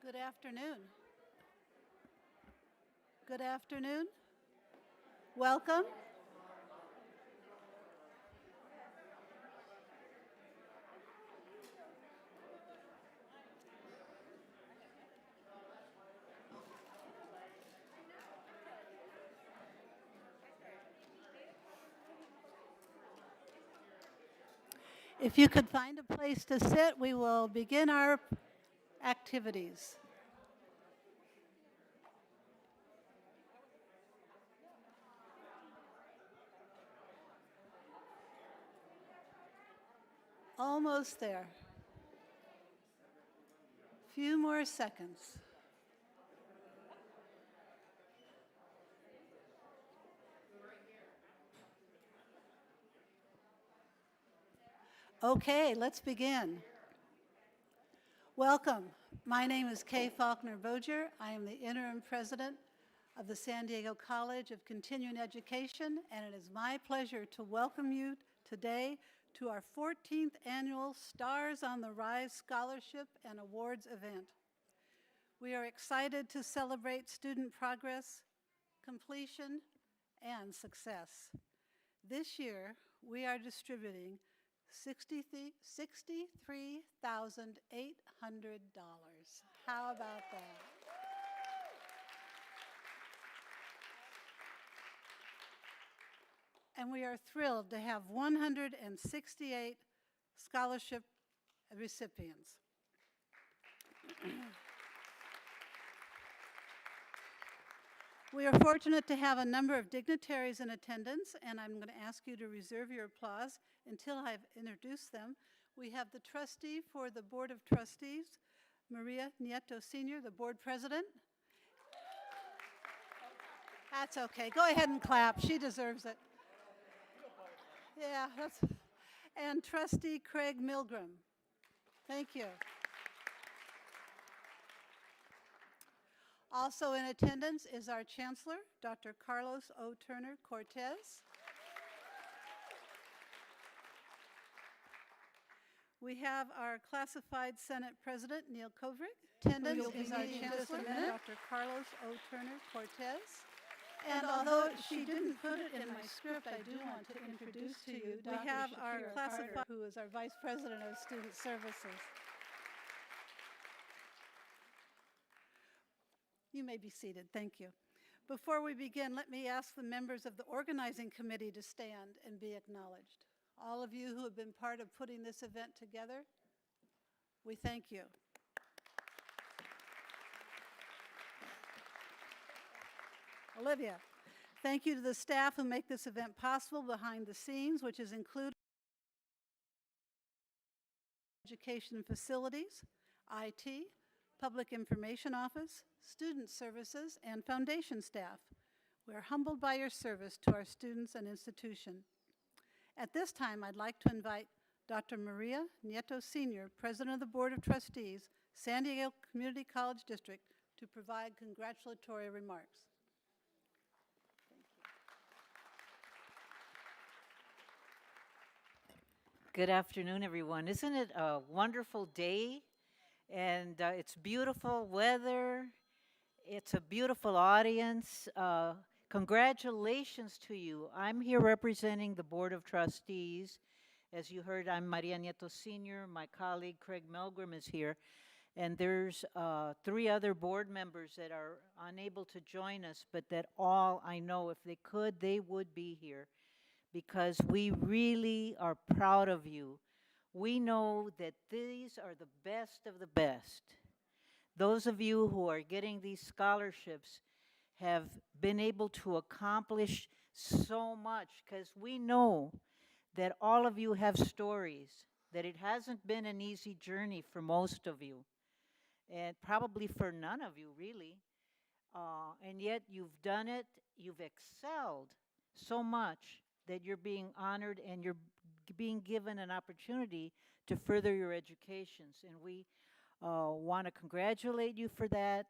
Good afternoon. Good afternoon. Welcome. If you could find a place to sit, we will begin our activities. Almost there. Few more seconds. Okay, let's begin. Welcome. My name is Kay Faulkner-Boger. I am the interim president of the San Diego College of Continuing Education, and it is my pleasure to welcome you today to our 14th annual Stars on the Rise Scholarship and Awards event. We are excited to celebrate student progress, completion, and success. This year, we are distributing $63,800. How about that? And we are thrilled to have 168 scholarship recipients. We are fortunate to have a number of dignitaries in attendance, and I'm going to ask you to reserve your applause until I've introduced them. We have the trustee for the Board of Trustees, Maria Nieto Sr., the board president. That's okay. Go ahead and clap. She deserves it. Yeah, and trustee Craig Milgram. Thank you. Also in attendance is our Chancellor, Dr. Carlos O. Turner Cortez. We have our classified Senate President, Neil Kovrig. Attendance is our Chancellor, Dr. Carlos O. Turner Cortez. And although she didn't put it in my script, I do want to introduce to you, we have our classified, who is our Vice President of Student Services. You may be seated, thank you. Before we begin, let me ask the members of the organizing committee to stand and be acknowledged. All of you who have been part of putting this event together, we thank you. Olivia, thank you to the staff who make this event possible behind the scenes, which is included education facilities, IT, Public Information Office, Student Services, and Foundation staff. We are humbled by your service to our students and institution. At this time, I'd like to invite Dr. Maria Nieto Sr., President of the Board of Trustees, San Diego Community College District, to provide congratulatory remarks. Good afternoon, everyone. Isn't it a wonderful day? And it's beautiful weather. It's a beautiful audience. Congratulations to you. I'm here representing the Board of Trustees. As you heard, I'm Maria Nieto Sr. My colleague Craig Milgram is here. And there's 3 other board members that are unable to join us, but that all, I know, if they could, they would be here, because we really are proud of you. We know that these are the best of the best. Those of you who are getting these scholarships have been able to accomplish so much, because we know that all of you have stories, that it hasn't been an easy journey for most of you, and probably for none of you, really. And yet you've done it, you've excelled so much that you're being honored and you're being given an opportunity to further your educations. And we want to congratulate you for that.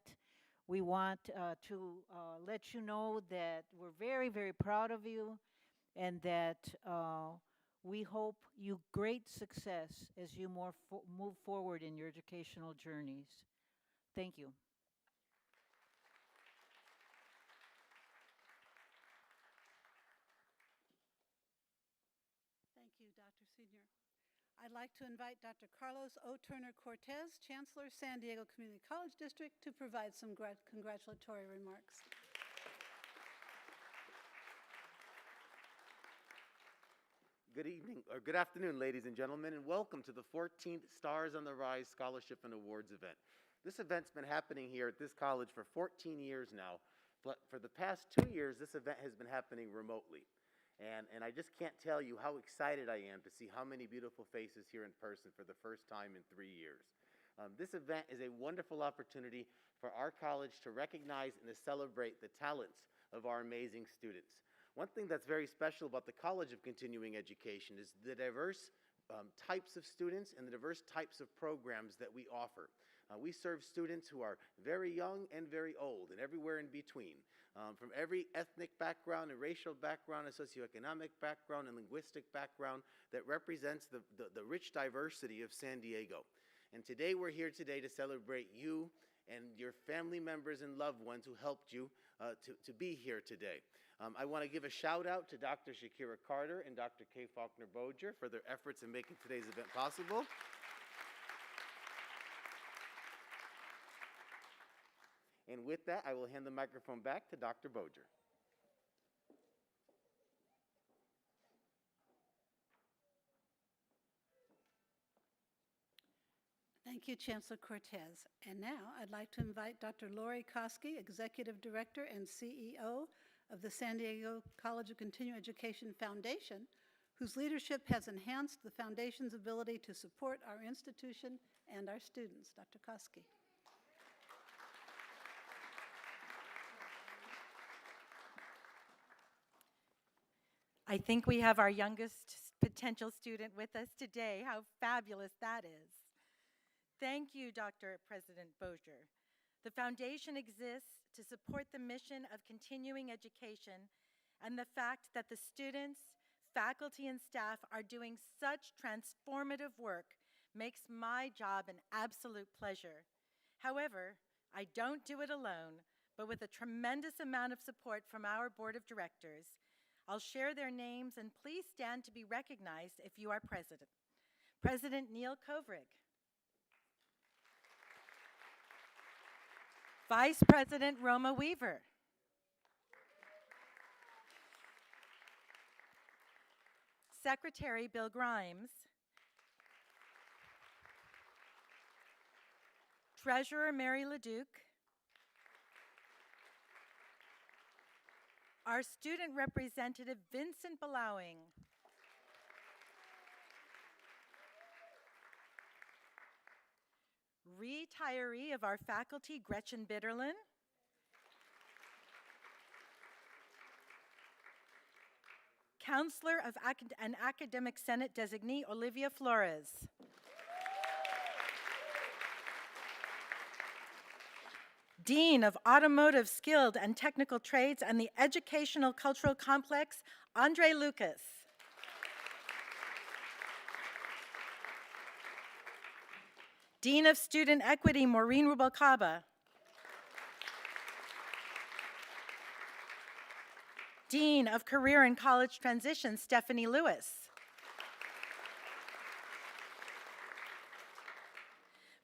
We want to let you know that we're very, very proud of you, and that we hope you great success as you move forward in your educational journeys. Thank you. Thank you, Dr. Senior. I'd like to invite Dr. Carlos O. Turner Cortez, Chancellor, San Diego Community College District, to provide some congratulatory remarks. Good evening, or good afternoon, ladies and gentlemen, and welcome to the 14th Stars on the Rise Scholarship and Awards event. This event's been happening here at this college for 14 years now, but for the past 2 years, this event has been happening remotely. And I just can't tell you how excited I am to see how many beautiful faces here in person for the first time in 3 years. This event is a wonderful opportunity for our college to recognize and to celebrate the talents of our amazing students. One thing that's very special about the College of Continuing Education is the diverse types of students and the diverse types of programs that we offer. We serve students who are very young and very old and everywhere in between, from every ethnic background and racial background and socioeconomic background and linguistic background that represents the rich diversity of San Diego. And today we're here today to celebrate you and your family members and loved ones who helped you to be here today. I want to give a shout out to Dr. Shakira Carter and Dr. Kay Faulkner-Boger for their efforts in making today's event possible. And with that, I will hand the microphone back to Dr. Boger. Thank you, Chancellor Cortez. And now I'd like to invite Dr. Lori Koski, Executive Director and CEO of the San Diego College of Continuing Education Foundation, whose leadership has enhanced the Foundation's ability to support our institution and our students. Dr. Koski. I think we have our youngest potential student with us today. How fabulous that is. Thank you, Dr. President Boger. The foundation exists to support the mission of continuing education and the fact that the students, faculty, and staff are doing such transformative work makes my job an absolute pleasure. However, I don't do it alone, but with a tremendous amount of support from our board of directors. I'll share their names, and please stand to be recognized if you are president. President Neil Kovrig. Vice President Roma Weaver. Secretary Bill Grimes. Treasurer Mary LeDuc. Our student representative Vincent Belowing. Retiree of our faculty Gretchen Bitterlin. Counselor of an Academic Senate designee Olivia Flores. Dean of Automotive Skilled and Technical Trades and the Educational Cultural Complex, Andre Lucas. Dean of Student Equity, Maureen Rubalcaba. Dean of Career and College Transition, Stephanie Lewis.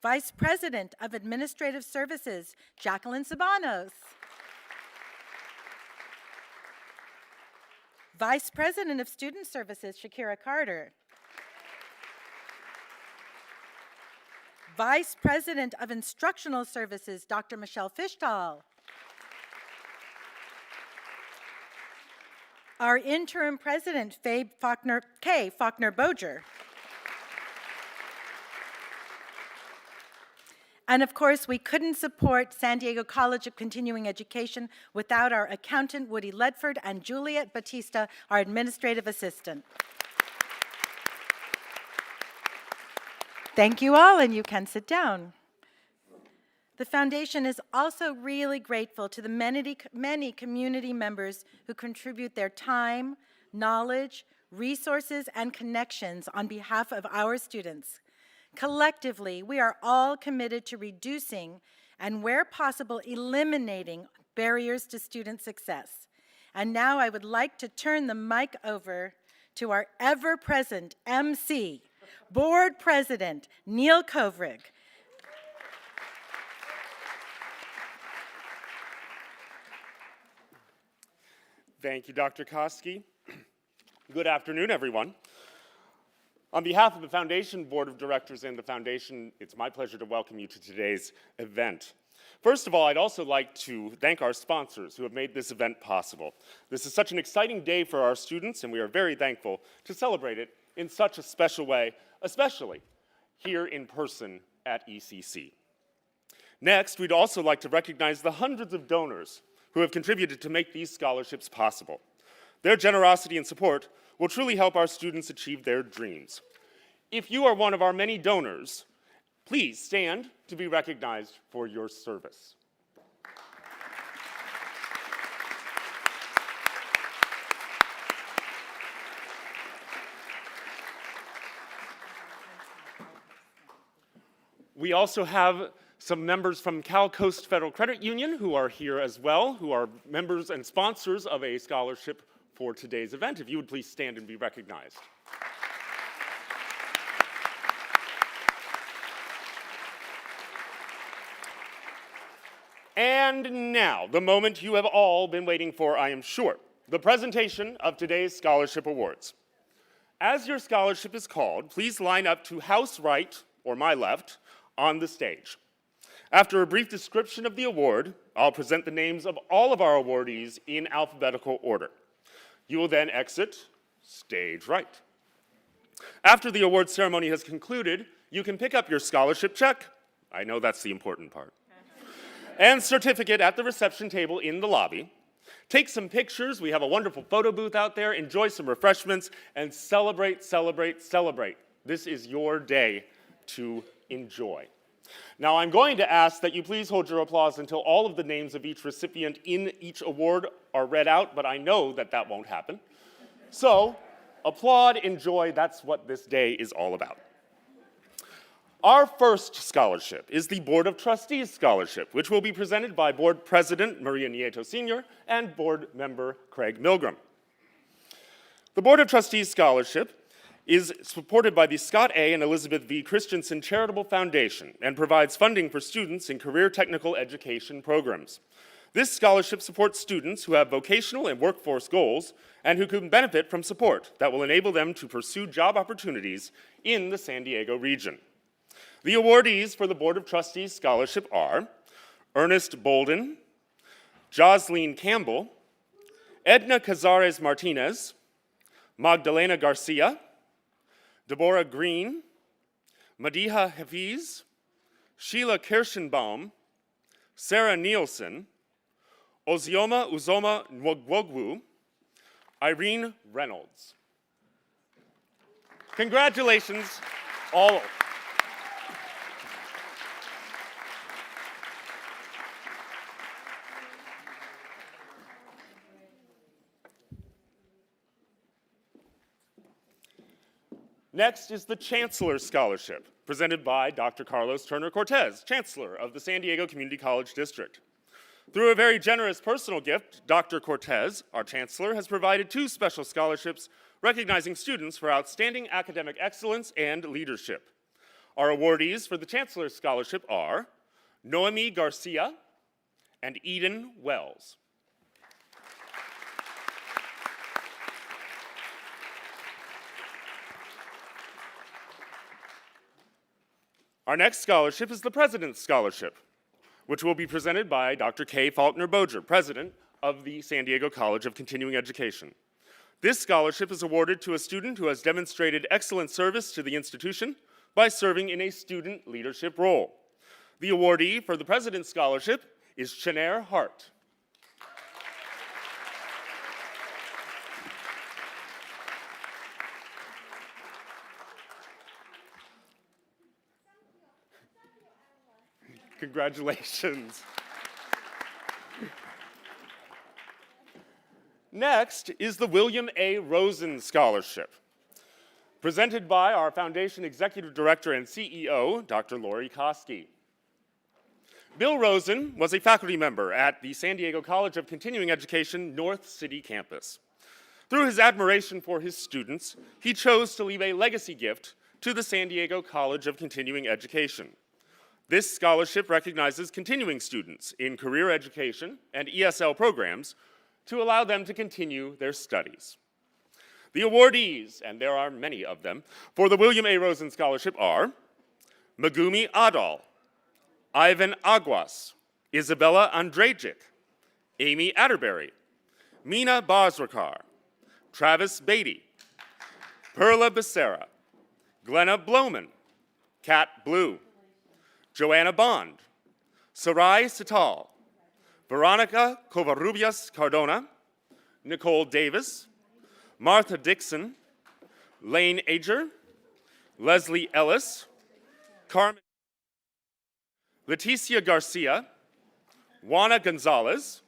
Vice President of Administrative Services, Jacqueline Sabanos. Vice President of Student Services, Shakira Carter. Vice President of Instructional Services, Dr. Michelle Fishtal. Our interim president, Kay Faulkner-Boger. And of course, we couldn't support San Diego College of Continuing Education without our accountant, Woody Ledford, and Juliet Batista, our administrative assistant. Thank you all, and you can sit down. The foundation is also really grateful to the many community members who contribute their time, knowledge, resources, and connections on behalf of our students. Collectively, we are all committed to reducing and where possible, eliminating barriers to student success. And now I would like to turn the mic over to our ever-present MC, Board President Neil Kovrig. Thank you, Dr. Koski. Good afternoon, everyone. On behalf of the Foundation Board of Directors and the Foundation, it's my pleasure to welcome you to today's event. First of all, I'd also like to thank our sponsors who have made this event possible. This is such an exciting day for our students, and we are very thankful to celebrate it in such a special way, especially here in person at ECC. Next, we'd also like to recognize the hundreds of donors who have contributed to make these scholarships possible. Their generosity and support will truly help our students achieve their dreams. If you are one of our many donors, please stand to be recognized for your service. We also have some members from Cal Coast Federal Credit Union who are here as well, who are members and sponsors of a scholarship for today's event. If you would please stand and be recognized. And now, the moment you have all been waiting for, I am sure, the presentation of today's scholarship awards. As your scholarship is called, please line up to house right, or my left, on the stage. After a brief description of the award, I'll present the names of all of our awardees in alphabetical order. You will then exit stage right. After the award ceremony has concluded, you can pick up your scholarship check, I know that's the important part, and certificate at the reception table in the lobby. Take some pictures, we have a wonderful photo booth out there, enjoy some refreshments, and celebrate, celebrate, celebrate. This is your day to enjoy. Now, I'm going to ask that you please hold your applause until all of the names of each recipient in each award are read out, but I know that that won't happen. So, applaud, enjoy, that's what this day is all about. Our first scholarship is the Board of Trustees Scholarship, which will be presented by Board President Maria Nieto Sr. and Board Member Craig Milgram. The Board of Trustees Scholarship is supported by the Scott A. and Elizabeth V. Christensen Charitable Foundation and provides funding for students in career technical education programs. This scholarship supports students who have vocational and workforce goals and who can benefit from support that will enable them to pursue job opportunities in the San Diego region. The awardees for the Board of Trustees Scholarship are Ernest Bolden, Jocelyn Campbell, Edna Cazares Martinez, Magdalena Garcia, Deborah Green, Madiha Hafiz, Sheila Kirschenbaum, Sarah Nielsen, Ozioma Uzoma Nwogwu, Irene Reynolds. Congratulations, all. Next is the Chancellor Scholarship, presented by Dr. Carlos Turner Cortez, Chancellor of the San Diego Community College District. Through a very generous personal gift, Dr. Cortez, our Chancellor, has provided 2 special scholarships recognizing students for outstanding academic excellence and leadership. Our awardees for the Chancellor Scholarship are Noemi Garcia and Eden Wells. Our next scholarship is the President's Scholarship, which will be presented by Dr. Kay Faulkner-Boger, President of the San Diego College of Continuing Education. This scholarship is awarded to a student who has demonstrated excellent service to the institution by serving in a student leadership role. The awardee for the President's Scholarship is Chenair Hart. Congratulations. Next is the William A. Rosen Scholarship, presented by our Foundation Executive Director and CEO, Dr. Lori Koski. Bill Rosen was a faculty member at the San Diego College of Continuing Education North City campus. Through his admiration for his students, he chose to leave a legacy gift to the San Diego College of Continuing Education. This scholarship recognizes continuing students in career education and ESL programs to allow them to continue their studies. The awardees, and there are many of them, for the William A. Rosen Scholarship are Megumi Adal, Ivan Aguas, Isabella Andrejczyk, Amy Atterbury, Mina Basrakar, Travis Beatty, Perla Becerra, Glenna Bloman, Kat Blue, Joanna Bond, Sarai Sital, Veronica Covarrubias Cardona, Nicole Davis, Martha Dixon, Lane Ager, Leslie Ellis, Carmen, Leticia Garcia, Juana Gonzalez,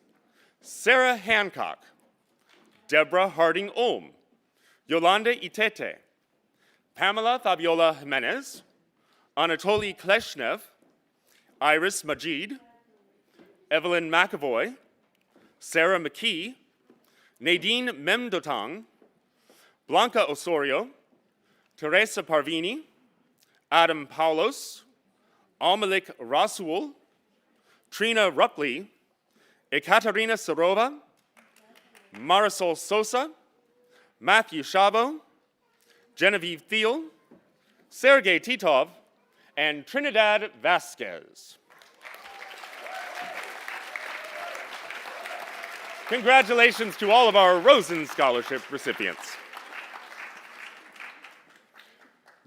Sarah Hancock, Deborah Harding Olm, Yolanda Itete, Pamela Fabiola Jimenez, Anatoly Kleshnev, Iris Majid, Evelyn McAvoy, Sarah McKee, Nadine Memdotang, Blanca Osorio, Teresa Parvini, Adam Paulos, Almalik Rasul, Trina Rupley, Ekaterina Sarova, Marisol Sosa, Matthew Shabo, Genevieve Thiel, Sergei Titov, and Trinidad Vasquez. Congratulations to all of our Rosen Scholarship recipients.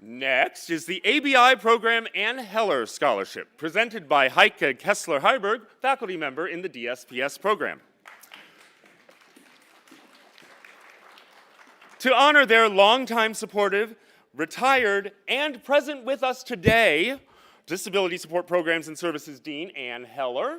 Next is the ABI Program Ann Heller Scholarship, presented by Heike Kessler-Heiberg, faculty member in the DSPS program. To honor their longtime supportive, retired, and present with us today Disability Support Programs and Services Dean Ann Heller,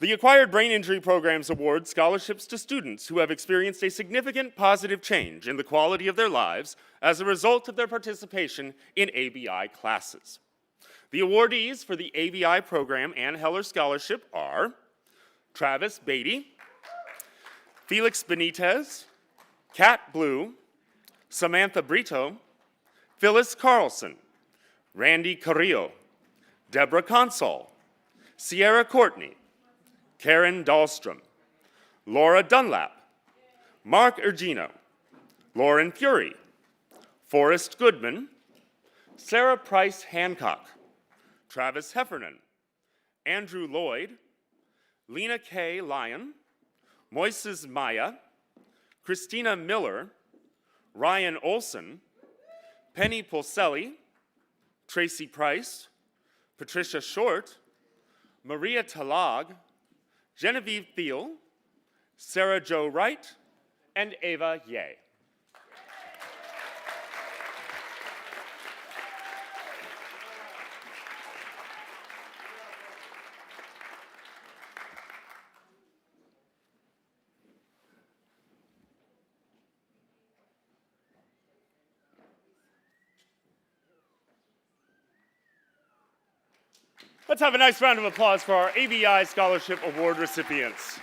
the Acquired Brain Injury Programs awards scholarships to students who have experienced a significant positive change in the quality of their lives as a result of their participation in ABI classes. The awardees for the ABI Program Ann Heller Scholarship are Travis Beatty, Felix Benitez, Kat Blue, Samantha Brito, Phyllis Carlson, Randy Carrillo, Deborah Consol, Sierra Courtney, Karen Dahlstrom, Laura Dunlap, Mark Ergino, Lauren Fury, Forrest Goodman, Sarah Price Hancock, Travis Heffernan, Andrew Lloyd, Lena K. Lyon, Moises Maya, Christina Miller, Ryan Olson, Penny Polselli, Tracy Price, Patricia Short, Maria Talag, Genevieve Thiel, Sarah Jo Wright, and Ava Ye. Let's have a nice round of applause for our ABI Scholarship Award recipients.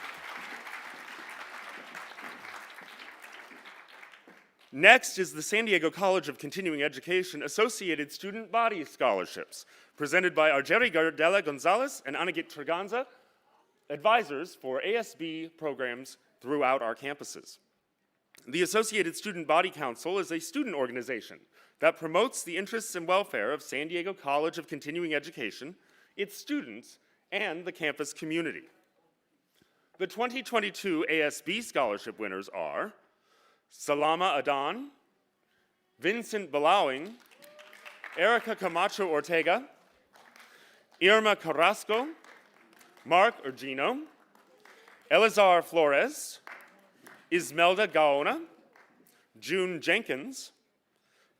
Next is the San Diego College of Continuing Education Associated Student Body Scholarships, presented by Argeri Gardella Gonzalez and Anagit Treganza, advisors for ASB programs throughout our campuses. The Associated Student Body Council is a student organization that promotes the interests and welfare of San Diego College of Continuing Education, its students, and the campus community. The 2022 ASB Scholarship winners are Salama Adan, Vincent Belowing, Erica Camacho Ortega, Irma Carrasco, Mark Ergino, Elazar Flores, Ismelda Gaona, June Jenkins,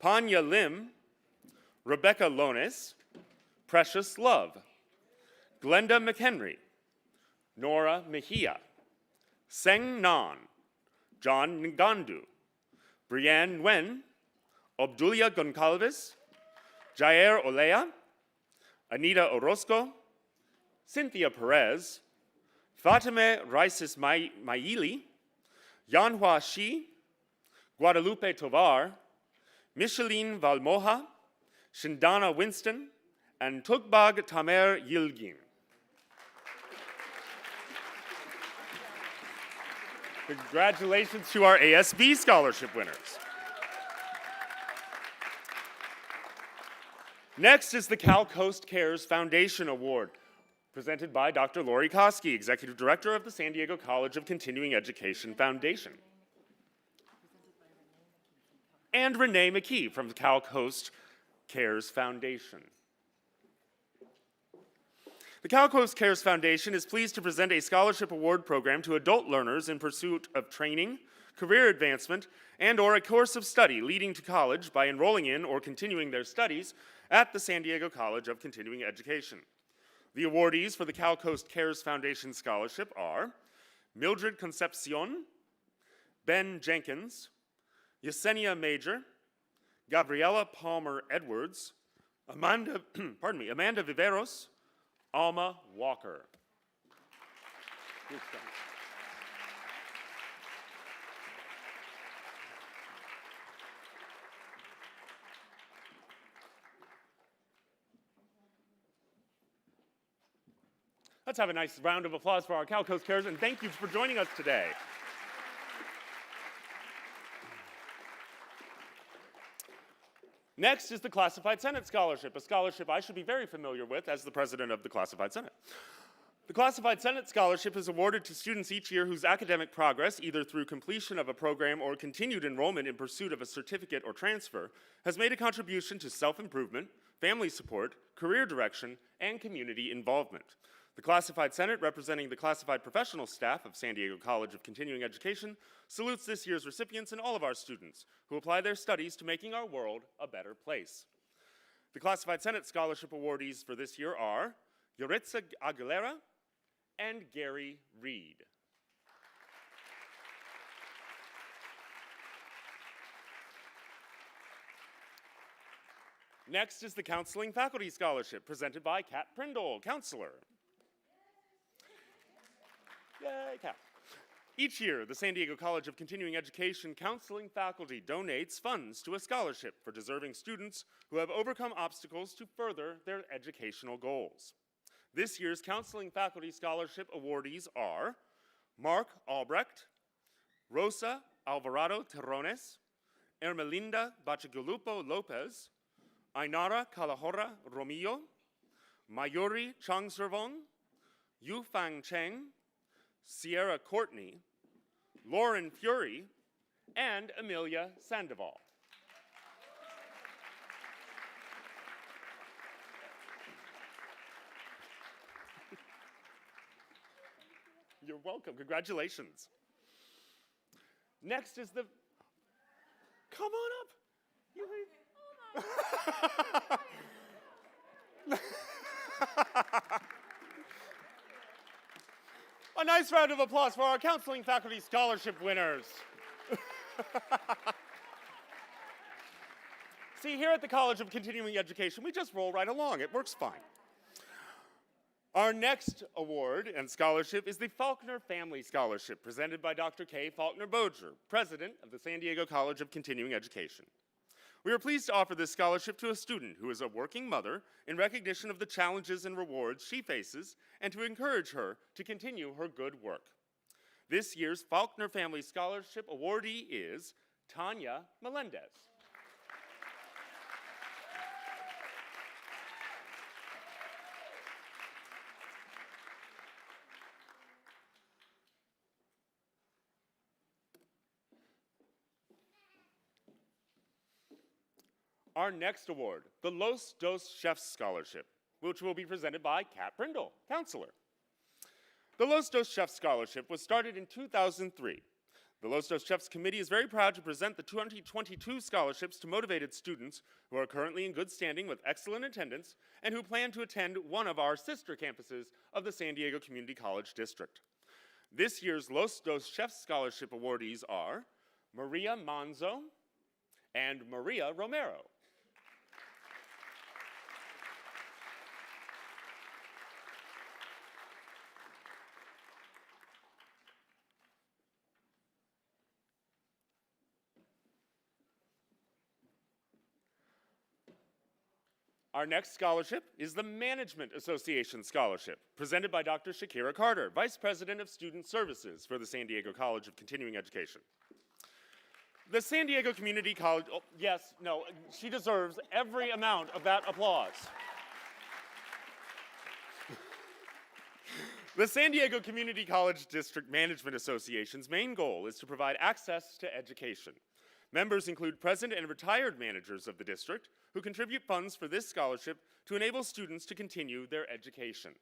Panya Lim, Rebecca Lones, Precious Love, Glenda McHenry, Nora Mejia, Seng Nan, John Ngandu, Brianne Nguyen, Obdulia Goncalves, Jair Olea, Anita Orozco, Cynthia Perez, Fatime Raisis Maili, Yanhua Shi, Guadalupe Tovar, Micheline Valmoha, Shindana Winston, and Tugbag Tamer Yilgin. Congratulations to our ASB scholarship winners. Next is the Cal Coast Cares Foundation Award, presented by Dr. Lori Koski, Executive Director of the San Diego College of Continuing Education Foundation. And Renee McKee from the Cal Coast Cares Foundation. The Cal Coast Cares Foundation is pleased to present a scholarship award program to adult learners in pursuit of training, career advancement, and/or a course of study leading to college by enrolling in or continuing their studies at the San Diego College of Continuing Education. The awardees for the Cal Coast Cares Foundation Scholarship are Mildred Concepcion, Ben Jenkins, Yesenia Major, Gabriela Palmer Edwards, Amanda Viveros, Alma Walker. Let's have a nice round of applause for our Cal Coast Cares, and thank you for joining us today. Next is the Classified Senate Scholarship, a scholarship I should be very familiar with as the president of the Classified Senate. The Classified Senate Scholarship is awarded to students each year whose academic progress, either through completion of a program or continued enrollment in pursuit of a certificate or transfer, has made a contribution to self-improvement, family support, career direction, and community involvement. The Classified Senate, representing the classified professional staff of San Diego College of Continuing Education, salutes this year's recipients and all of our students who apply their studies to making our world a better place. The Classified Senate Scholarship awardees for this year are Yoritza Aguilera and Gary Reed. Next is the Counseling Faculty Scholarship, presented by Kat Prindle, Counselor. Yay, Kat. Each year, the San Diego College of Continuing Education counseling faculty donates funds to a scholarship for deserving students who have overcome obstacles to further their educational goals. This year's Counseling Faculty Scholarship awardees are Mark Albrecht, Rosa Alvarado Terrones, Ermelinda Bachagulupo Lopez, Ainara Calahorra Romillo, Mayuri Changservong, Yu Fang Cheng, Sierra Courtney, Lauren Fury, and Amelia Sandoval. You're welcome. Congratulations. Next is the... Come on up. A nice round of applause for our Counseling Faculty Scholarship winners. See, here at the College of Continuing Education, we just roll right along. It works fine. Our next award and scholarship is the Faulkner Family Scholarship, presented by Dr. K. Faulkner Boger, President of the San Diego College of Continuing Education. We are pleased to offer this scholarship to a student who is a working mother in recognition of the challenges and rewards she faces and to encourage her to continue her good work. This year's Faulkner Family Scholarship awardee is Tanya Melendez. Our next award, the Los Dos Chefs Scholarship, which will be presented by Kat Prindle, Counselor. The Los Dos Chefs Scholarship was started in 2003. The Los Dos Chefs Committee is very proud to present the 2022 scholarships to motivated students who are currently in good standing with excellent attendance and who plan to attend one of our sister campuses of the San Diego Community College District. This year's Los Dos Chefs Scholarship awardees are Maria Manzo and Maria Romero. Our next scholarship is the Management Association Scholarship, presented by Dr. Shakira Carter, Vice President of Student Services for the San Diego College of Continuing Education. The San Diego Community College, oh, yes, no, she deserves every amount of that applause. The San Diego Community College District Management Association's main goal is to provide access to education. Members include present and retired managers of the district who contribute funds for this scholarship to enable students to continue their education.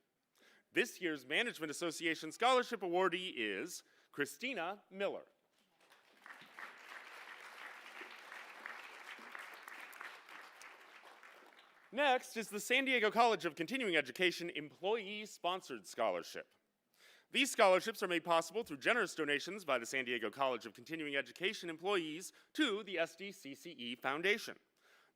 This year's Management Association Scholarship awardee is Christina Miller. Next is the San Diego College of Continuing Education Employee-Sponsored Scholarship. These scholarships are made possible through generous donations by the San Diego College of Continuing Education employees to the SDCCE Foundation.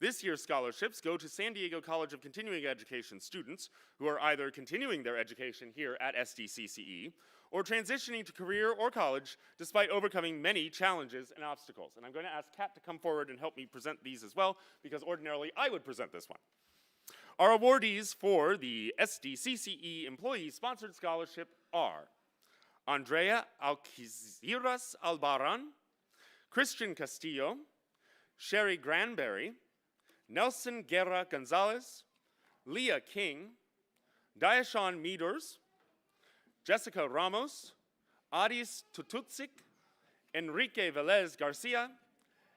This year's scholarships go to San Diego College of Continuing Education students who are either continuing their education here at SDCCE or transitioning to career or college despite overcoming many challenges and obstacles. And I'm going to ask Kat to come forward and help me present these as well, because ordinarily I would present this one. Our awardees for the SDCCE Employee-Sponsored Scholarship are Andrea Alquiziras Albaran, Christian Castillo, Sherry Granberry, Nelson Guerra Gonzalez, Leah King, Diashawn Meadors, Jessica Ramos, Adis Tututzik, Enrique Velez Garcia,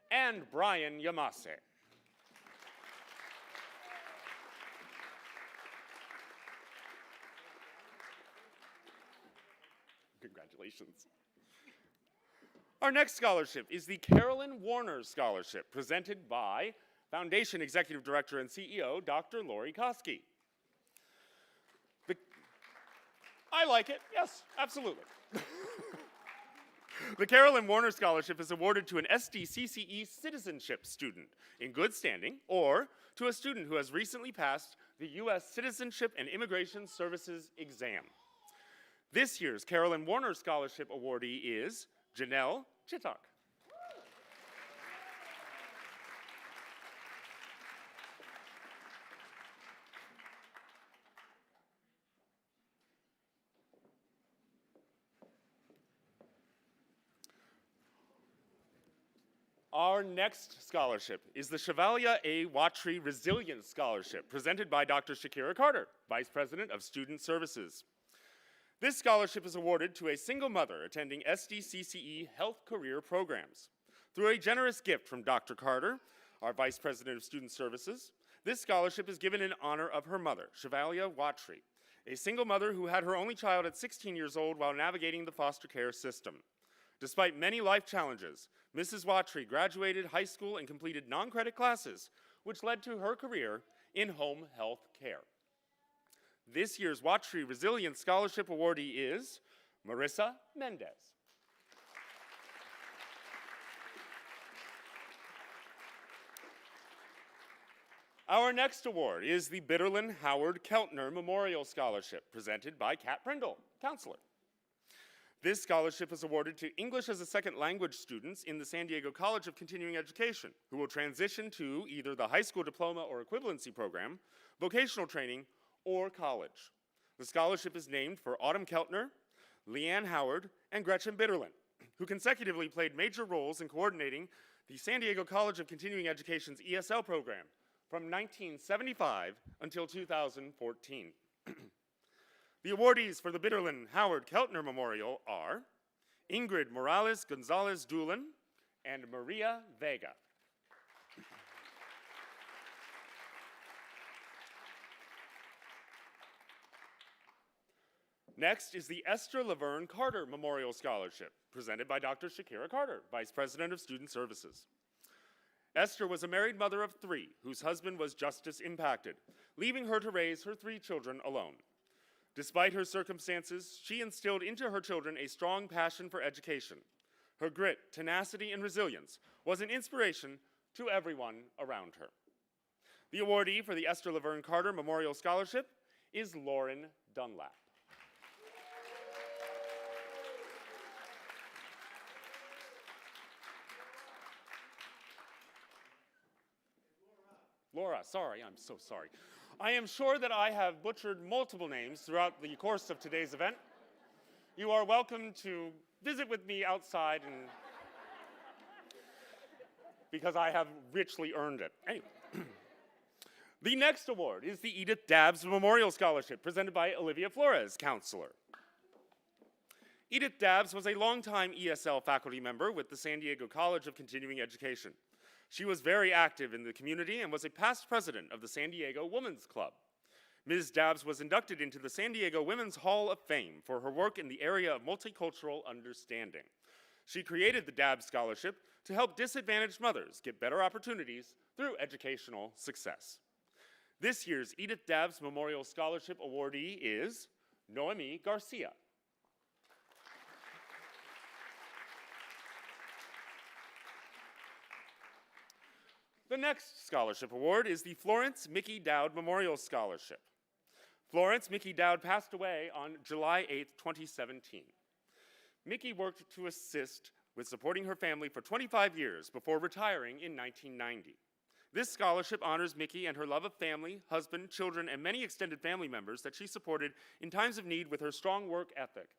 and Brian Yamase. Congratulations. Our next scholarship is the Carolyn Warner Scholarship, presented by Foundation Executive Director and CEO, Dr. Lori Koski. I like it, yes, absolutely. The Carolyn Warner Scholarship is awarded to an SDCCE citizenship student in good standing or to a student who has recently passed the U.S. Citizenship and Immigration Services exam. This year's Carolyn Warner Scholarship awardee is Janelle Chittock. Our next scholarship is the Chevalier A. Watry Resilience Scholarship, presented by Dr. Shakira Carter, Vice President of Student Services. This scholarship is awarded to a single mother attending SDCCE health career programs. Through a generous gift from Dr. Carter, our Vice President of Student Services, this scholarship is given in honor of her mother, Chevalier Watry, a single mother who had her only child at 16 years old while navigating the foster care system. Despite many life challenges, Mrs. Watry graduated high school and completed non-credit classes, which led to her career in home health care. This year's Watry Resilience Scholarship awardee is Marissa Mendez. Our next award is the Bitterlin Howard Keltner Memorial Scholarship, presented by Kat Prindle, Counselor. This scholarship is awarded to English as a Second Language students in the San Diego College of Continuing Education who will transition to either the high school diploma or equivalency program, vocational training, or college. The scholarship is named for Autumn Keltner, Leanne Howard, and Gretchen Bitterlin, who consecutively played major roles in coordinating the San Diego College of Continuing Education's ESL program from 1975 until 2014. The awardees for the Bitterlin Howard Keltner Memorial are Ingrid Morales Gonzalez Doolin and Maria Vega. Next is the Esther Laverne Carter Memorial Scholarship, presented by Dr. Shakira Carter, Vice President of Student Services. Esther was a married mother of 3 whose husband was justice impacted, leaving her to raise her 3 children alone. Despite her circumstances, she instilled into her children a strong passion for education. Her grit, tenacity, and resilience was an inspiration to everyone around her. The awardee for the Esther Laverne Carter Memorial Scholarship is Lauren Dunlap. Laura, sorry, I'm so sorry. I am sure that I have butchered multiple names throughout the course of today's event. You are welcome to visit with me outside because I have richly earned it. Anyway. The next award is the Edith Dabbs Memorial Scholarship, presented by Olivia Flores, Counselor. Edith Dabbs was a longtime ESL faculty member with the San Diego College of Continuing Education. She was very active in the community and was a past president of the San Diego Women's Club. Ms. Dabbs was inducted into the San Diego Women's Hall of Fame for her work in the area of multicultural understanding. She created the Dabbs Scholarship to help disadvantaged mothers get better opportunities through educational success. This year's Edith Dabbs Memorial Scholarship awardee is Noemi Garcia. The next scholarship award is the Florence Mickey Dowd Memorial Scholarship. Florence Mickey Dowd passed away on July 8, 2017. Mickey worked to assist with supporting her family for 25 years before retiring in 1990. This scholarship honors Mickey and her love of family, husband, children, and many extended family members that she supported in times of need with her strong work ethic,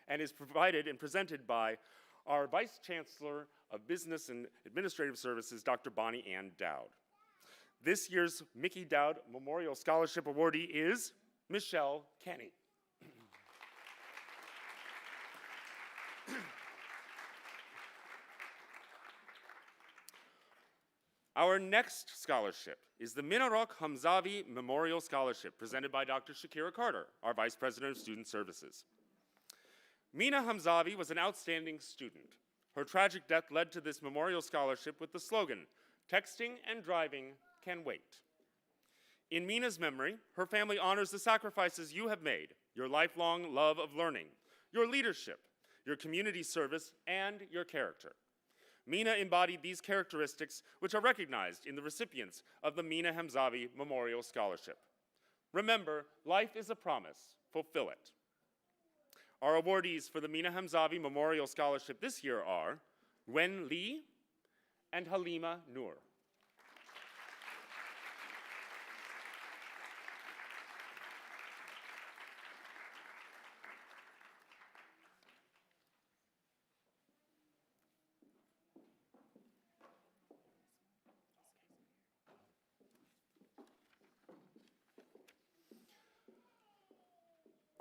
and is provided and presented by our Vice Chancellor of Business and Administrative Services, Dr. Bonnie Ann Dowd. This year's Mickey Dowd Memorial Scholarship awardee is Michelle Kenny. Our next scholarship is the Minarok Hamzavi Memorial Scholarship, presented by Dr. Shakira Carter, our Vice President of Student Services. Mina Hamzavi was an outstanding student. Her tragic death led to this memorial scholarship with the slogan, "Texting and driving can wait." In Mina's memory, her family honors the sacrifices you have made, your lifelong love of learning, your leadership, your community service, and your character. Mina embodied these characteristics, which are recognized in the recipients of the Mina Hamzavi Memorial Scholarship. Remember, life is a promise. Fulfill it. Our awardees for the Mina Hamzavi Memorial Scholarship this year are Wen Lee and Halima Noor.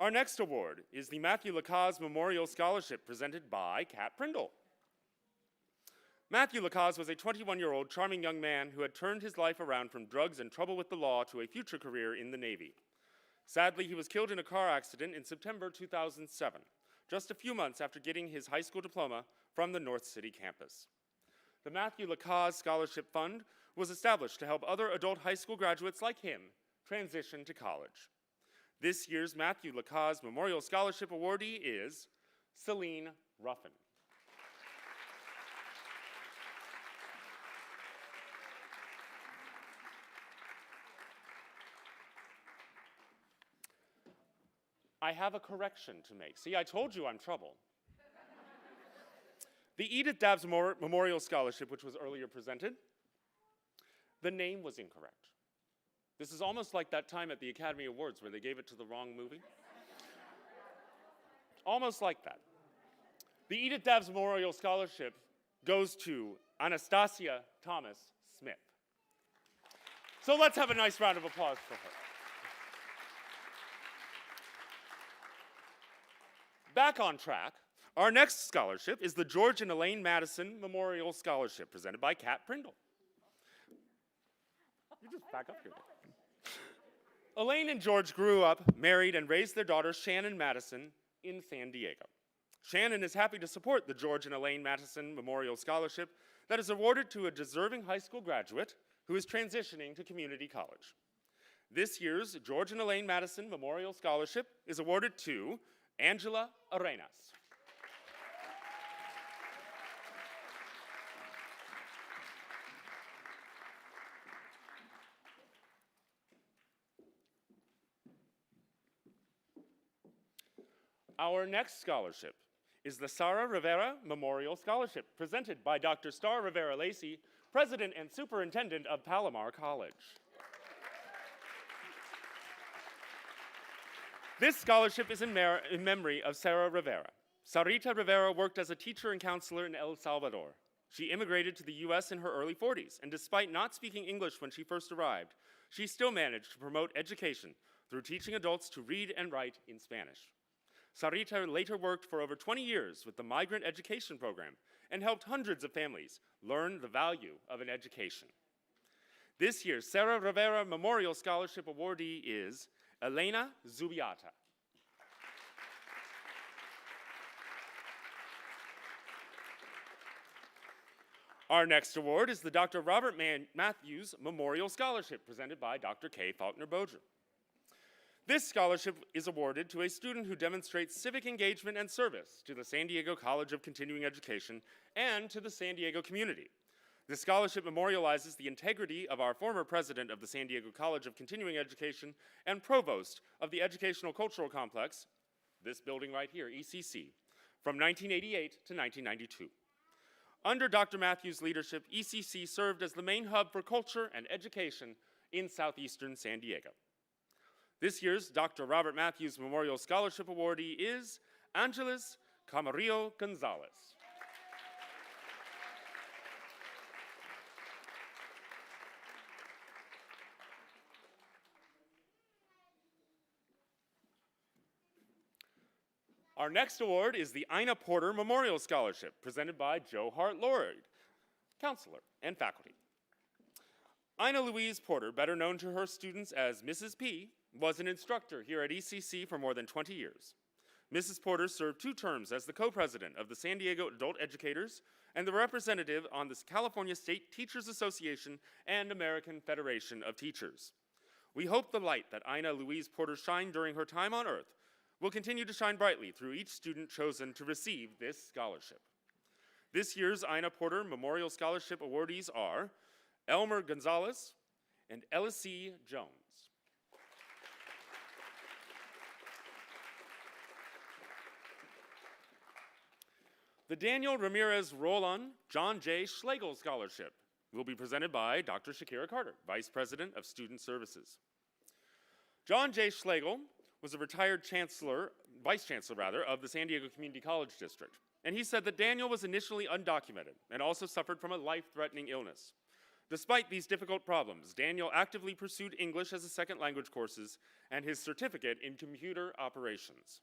Our next award is the Matthew Lacaze Memorial Scholarship, presented by Kat Prindle. Matthew Lacaze was a 21-year-old charming young man who had turned his life around from drugs and trouble with the law to a future career in the Navy. Sadly, he was killed in a car accident in September 2007, just a few months after getting his high school diploma from the North City campus. The Matthew Lacaze Scholarship Fund was established to help other adult high school graduates like him transition to college. This year's Matthew Lacaze Memorial Scholarship awardee is Celine Ruffin. I have a correction to make. See, I told you I'm trouble. The Edith Dabbs Memorial Scholarship, which was earlier presented, the name was incorrect. This is almost like that time at the Academy Awards where they gave it to the wrong movie. Almost like that. The Edith Dabbs Memorial Scholarship goes to Anastasia Thomas Smith. So let's have a nice round of applause for her. Back on track, our next scholarship is the George and Elaine Madison Memorial Scholarship, presented by Kat Prindle. You just back up here. Elaine and George grew up, married, and raised their daughter Shannon Madison in San Diego. Shannon is happy to support the George and Elaine Madison Memorial Scholarship that is awarded to a deserving high school graduate who is transitioning to community college. This year's George and Elaine Madison Memorial Scholarship is awarded to Angela Arenas. Our next scholarship is the Sara Rivera Memorial Scholarship, presented by Dr. Star Rivera Lacey, President and Superintendent of Palomar College. This scholarship is in memory of Sarah Rivera. Sarita Rivera worked as a teacher and counselor in El Salvador. She immigrated to the U.S. in her early 40s, and despite not speaking English when she first arrived, she still managed to promote education through teaching adults to read and write in Spanish. Sarita later worked for over 20 years with the Migrant Education Program and helped hundreds of families learn the value of an education. This year's Sarah Rivera Memorial Scholarship awardee is Elena Zubiata. Our next award is the Dr. Robert Matthews Memorial Scholarship, presented by Dr. K. Faulkner Boger. This scholarship is awarded to a student who demonstrates civic engagement and service to the San Diego College of Continuing Education and to the San Diego community. This scholarship memorializes the integrity of our former president of the San Diego College of Continuing Education and provost of the Educational Cultural Complex, this building right here, ECC, from 1988 to 1992. Under Dr. Matthews' leadership, ECC served as the main hub for culture and education in southeastern San Diego. This year's Dr. Robert Matthews Memorial Scholarship awardee is Angeles Camarillo Gonzalez. Our next award is the Ina Porter Memorial Scholarship, presented by Joe Hart-Lloyd, counselor and faculty. Ina Louise Porter, better known to her students as Mrs. P, was an instructor here at ECC for more than 20 years. Mrs. Porter served 2 terms as the co-president of the San Diego Adult Educators and the representative on the California State Teachers Association and American Federation of Teachers. We hope the light that Ina Louise Porter shined during her time on Earth will continue to shine brightly through each student chosen to receive this scholarship. This year's Ina Porter Memorial Scholarship awardees are Elmer Gonzalez and Elsie Jones. The Daniel Ramirez Roland John J. Schlegel Scholarship will be presented by Dr. Shakira Carter, Vice President of Student Services. John J. Schlegel was a retired vice chancellor of the San Diego Community College District. And he said that Daniel was initially undocumented and also suffered from a life-threatening illness. Despite these difficult problems, Daniel actively pursued English as a second language courses and his certificate in computer operations.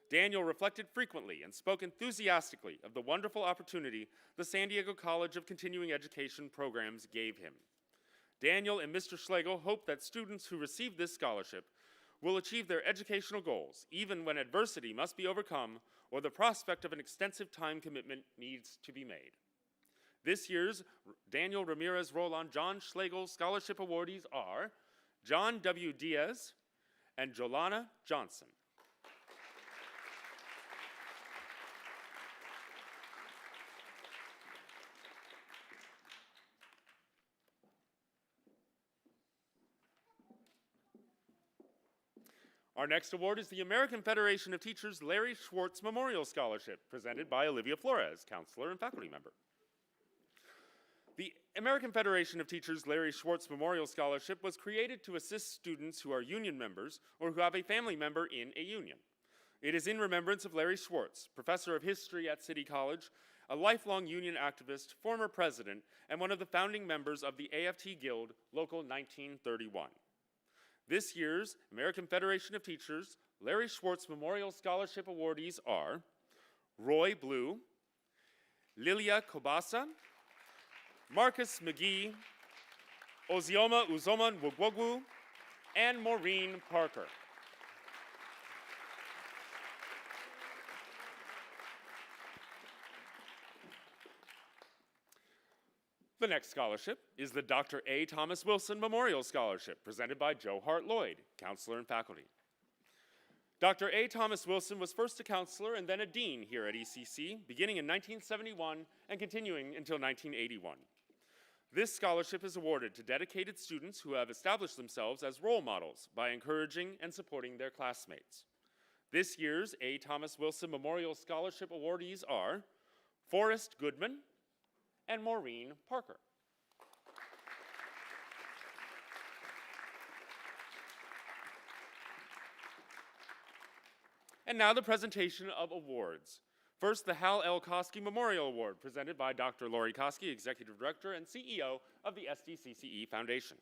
Daniel reflected frequently and spoke enthusiastically of the wonderful opportunity the San Diego College of Continuing Education programs gave him. Daniel and Mr. Schlegel hope that students who receive this scholarship will achieve their educational goals, even when adversity must be overcome or the prospect of an extensive time commitment needs to be made. This year's Daniel Ramirez Roland John Schlegel Scholarship awardees are John W. Diaz and Jolana Johnson. Our next award is the American Federation of Teachers Larry Schwartz Memorial Scholarship, presented by Olivia Flores, counselor and faculty member. The American Federation of Teachers Larry Schwartz Memorial Scholarship was created to assist students who are union members or who have a family member in a union. It is in remembrance of Larry Schwartz, professor of history at City College, a lifelong union activist, former president, and one of the founding members of the AFT Guild, Local 1931. This year's American Federation of Teachers Larry Schwartz Memorial Scholarship awardees are Roy Blue, Lilia Kobasa, Marcus McGee, Ozioma Uzoman Wugwogwu, and Maureen Parker. The next scholarship is the Dr. A. Thomas Wilson Memorial Scholarship, presented by Joe Hart-Lloyd, counselor and faculty. Dr. A. Thomas Wilson was first a counselor and then a dean here at ECC, beginning in 1971 and continuing until 1981. This scholarship is awarded to dedicated students who have established themselves as role models by encouraging and supporting their classmates. This year's A. Thomas Wilson Memorial Scholarship awardees are Forrest Goodman and Maureen Parker. And now the presentation of awards. First, the Hal L. Koski Memorial Award, presented by Dr. Lori Koski, Executive Director and CEO of the SDCCE Foundation.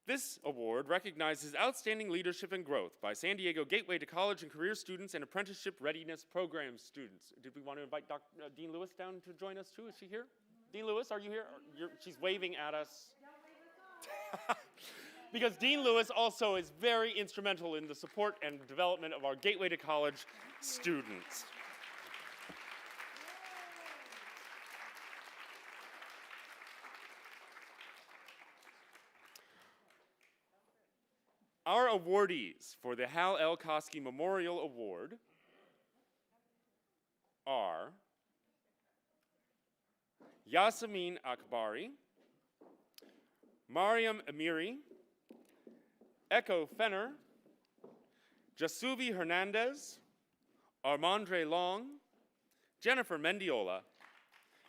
This award recognizes outstanding leadership and growth by San Diego Gateway to College and Career students and Apprenticeship Readiness Program students. Did we want to invite Dean Lewis down to join us too? Is she here? Dean Lewis, are you here? She's waving at us. Because Dean Lewis also is very instrumental in the support and development of our Gateway to College students. Our awardees for the Hal L. Koski Memorial Award are Yasemin Akbari, Mariam Amiri, Echo Fenner, Jasuvi Hernandez, Armandre Long, Jennifer Mendiola,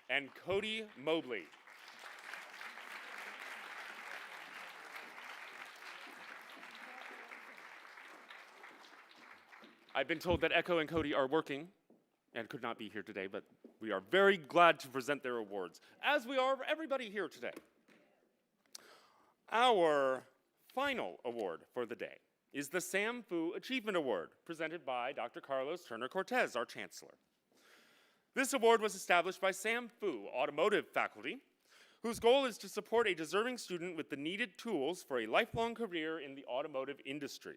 and Cody Mobley. I've been told that Echo and Cody are working and could not be here today, but we are very glad to present their awards, as we are everybody here today. Our final award for the day is the Sam Fu Achievement Award, presented by Dr. Carlos Turner Cortez, our Chancellor. This award was established by Sam Fu Automotive faculty, whose goal is to support a deserving student with the needed tools for a lifelong career in the automotive industry.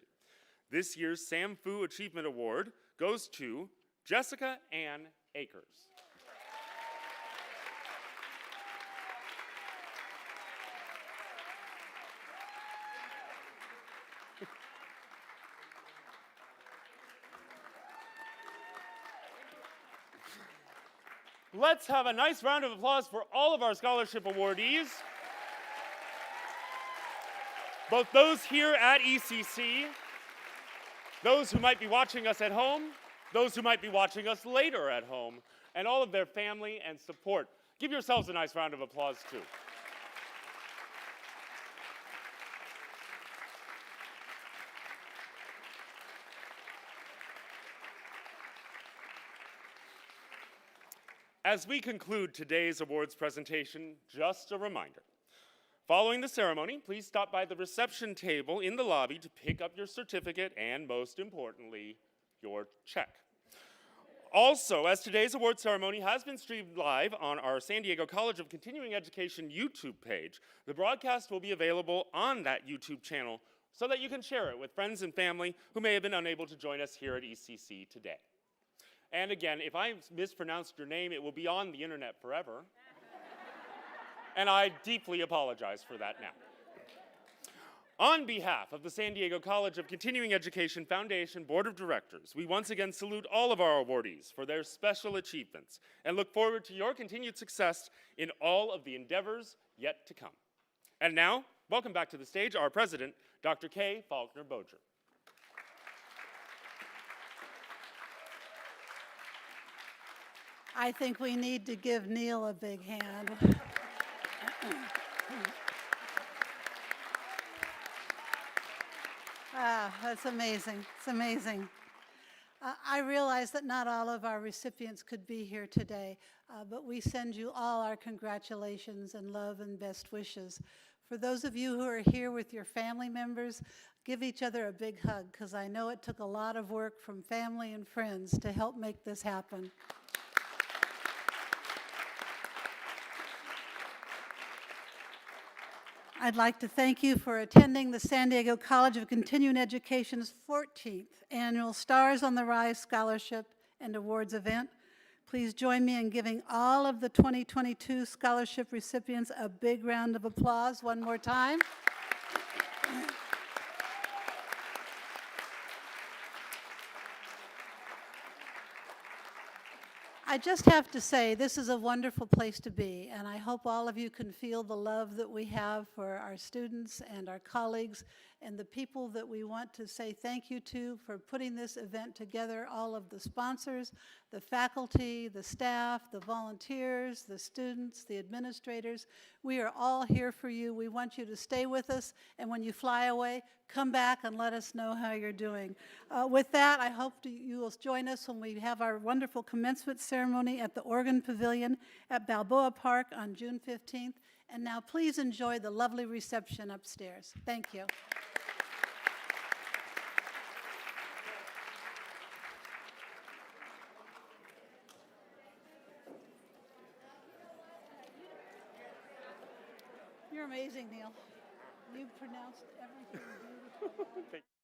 This year's Sam Fu Achievement Award goes to Jessica Ann Akers. Let's have a nice round of applause for all of our scholarship awardees, both those here at ECC, those who might be watching us at home, those who might be watching us later at home, and all of their family and support. Give yourselves a nice round of applause, too. As we conclude today's awards presentation, just a reminder. Following the ceremony, please stop by the reception table in the lobby to pick up your certificate and, most importantly, your check. Also, as today's award ceremony has been streamed live on our San Diego College of Continuing Education YouTube page, the broadcast will be available on that YouTube channel so that you can share it with friends and family who may have been unable to join us here at ECC today. And again, if I mispronounced your name, it will be on the internet forever. And I deeply apologize for that now. On behalf of the San Diego College of Continuing Education Foundation Board of Directors, we once again salute all of our awardees for their special achievements and look forward to your continued success in all of the endeavors yet to come. And now, welcome back to the stage our president, Dr. Kay Faulkner-Boger. I think we need to give Neil a big hand. That's amazing. It's amazing. I realize that not all of our recipients could be here today, but we send you all our congratulations and love and best wishes. For those of you who are here with your family members, give each other a big hug, because I know it took a lot of work from family and friends to help make this happen. I'd like to thank you for attending the San Diego College of Continuing Education's 14th Annual Stars on the Rise Scholarship and Awards event. Please join me in giving all of the 2022 scholarship recipients a big round of applause one more time. I just have to say, this is a wonderful place to be, and I hope all of you can feel the love that we have for our students and our colleagues and the people that we want to say thank you to for putting this event together, all of the sponsors, the faculty, the staff, the volunteers, the students, the administrators. We are all here for you. We want you to stay with us, and when you fly away, come back and let us know how you're doing. With that, I hope you will join us when we have our wonderful commencement ceremony at the Organ Pavilion at Balboa Park on June 15th. And now please enjoy the lovely reception upstairs. Thank you. You're amazing, Neil. You pronounced everything beautifully.